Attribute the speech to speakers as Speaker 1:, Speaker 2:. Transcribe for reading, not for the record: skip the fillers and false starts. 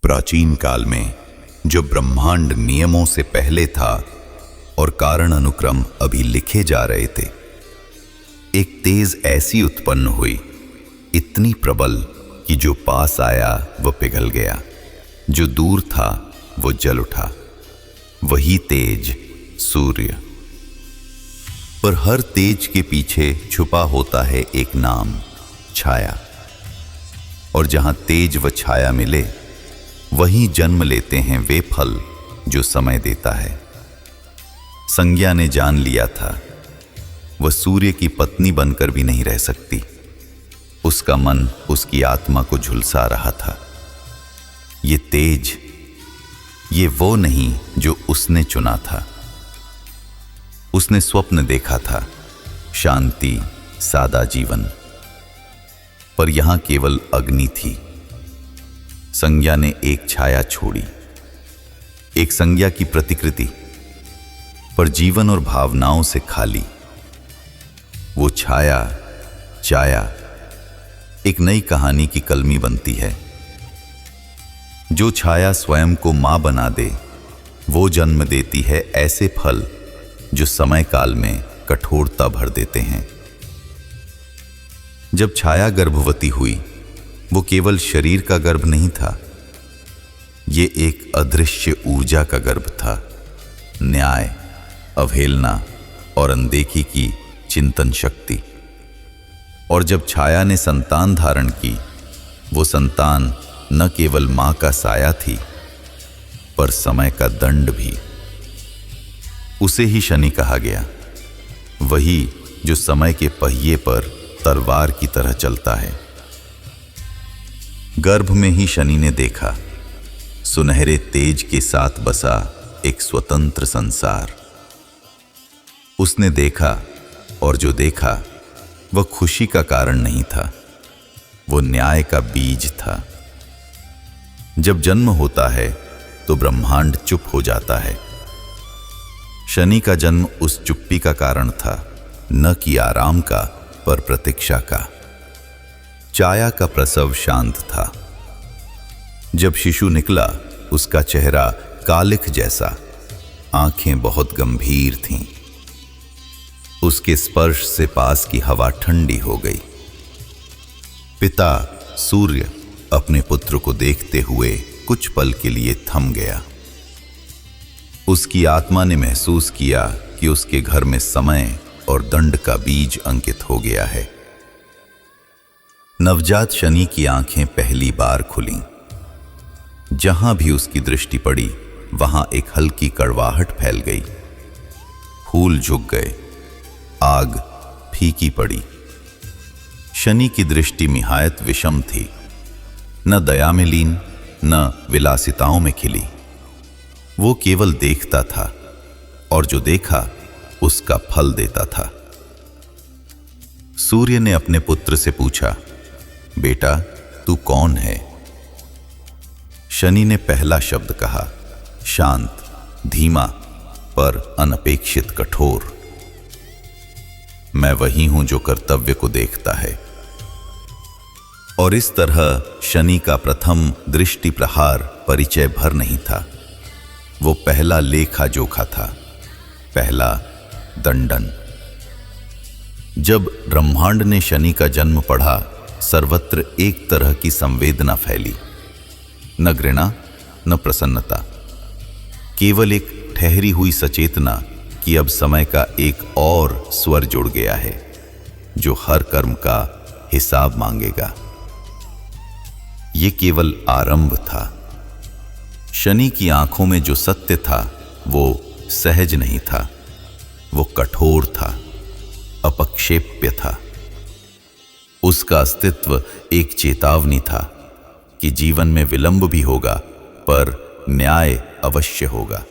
Speaker 1: प्राचीन काल में, जो ब्रह्मांड नियमों से पहले था और कारण अनुक्रम अभी लिखे जा रहे थे, एक तेज ऐसी उत्पन्न हुई, इतनी प्रबल कि जो पास आया वह पिघल गया, जो दूर था वो जल उठा। वही तेज सूर्य। पर हर तेज के पीछे छुपा होता है एक नाम, छाया। और जहां तेज व छाया मिले, वहीं जन्म लेते हैं वे फल जो समय देता है। संज्ञा ने जान लिया था, वह सूर्य की पत्नी बनकर भी नहीं रह सकती। उसका मन उसकी आत्मा को झुलसा रहा था। ये तेज, ये वो नहीं जो उसने चुना था। उसने स्वप्न देखा था, शांति, सादा जीवन, पर यहां केवल अग्नि थी। संज्ञा ने एक छाया छोड़ी, एक संज्ञा की प्रतिकृति, पर जीवन और भावनाओं से खाली। वो छाया, एक नई कहानी की कलमी बनती है। जो छाया स्वयं को मां बना दे, वो जन्म देती है ऐसे फल जो समय काल में कठोरता भर देते हैं। जब छाया गर्भवती हुई, वो केवल शरीर का गर्भ नहीं था, ये एक अदृश्य ऊर्जा का गर्भ था। न्याय, अवहेलना और अनदेखी की चिंतन शक्ति। और जब छाया ने संतान धारण की, वो संतान न केवल मां का साया थी, पर समय का दंड भी। उसे ही शनि कहा गया, वही जो समय के पहिए पर तलवार की तरह चलता है। गर्भ में ही शनि ने देखा, सुनहरे तेज के साथ बसा एक स्वतंत्र संसार। उसने देखा, और जो देखा वह खुशी का कारण नहीं था, वो न्याय का बीज था। जब जन्म होता है तो ब्रह्मांड चुप हो जाता है। शनि का जन्म उस चुप्पी का कारण था, न कि आराम का, पर प्रतीक्षा का। छाया का प्रसव शांत था। जब शिशु निकला, उसका चेहरा कालिख जैसा, आंखें बहुत गंभीर थीं। उसके स्पर्श से पास की हवा ठंडी हो गई। पिता सूर्य अपने पुत्र को देखते हुए कुछ पल के लिए थम गया। उसकी आत्मा ने महसूस किया कि उसके घर में समय और दंड का बीज अंकित हो गया है। नवजात शनि की आंखें पहली बार खुलीं। जहां भी उसकी दृष्टि पड़ी, वहां एक हल्की कड़वाहट फैल गई। फूल झुक गए, आग फीकी पड़ी। शनि की दृष्टि निहायत विषम थी, न दया में लीन, न विलासिताओं में खिली। वो केवल देखता था, और जो देखा उसका फल देता था। सूर्य ने अपने पुत्र से पूछा, बेटा तू कौन है? शनि ने पहला शब्द कहा, शांत, धीमा, पर अनपेक्षित कठोर। मैं वही हूं जो कर्तव्य को देखता है। और इस तरह शनि का प्रथम दृष्टि प्रहार परिचय भर नहीं था, वो पहला लेखा जोखा था, पहला दंडन। जब ब्रह्मांड ने शनि का जन्म पढ़ा, सर्वत्र एक तरह की संवेदना फैली, न घृणा न प्रसन्नता, केवल एक ठहरी हुई सचेतना कि अब समय का एक और स्वर जुड़ गया है, जो हर कर्म का हिसाब मांगेगा। ये केवल आरंभ था। शनि की आंखों में जो सत्य था, वो सहज नहीं था, वो कठोर था, अपक्षेप्य था। उसका अस्तित्व एक चेतावनी था कि जीवन में विलंब भी होगा, पर न्याय अवश्य होगा।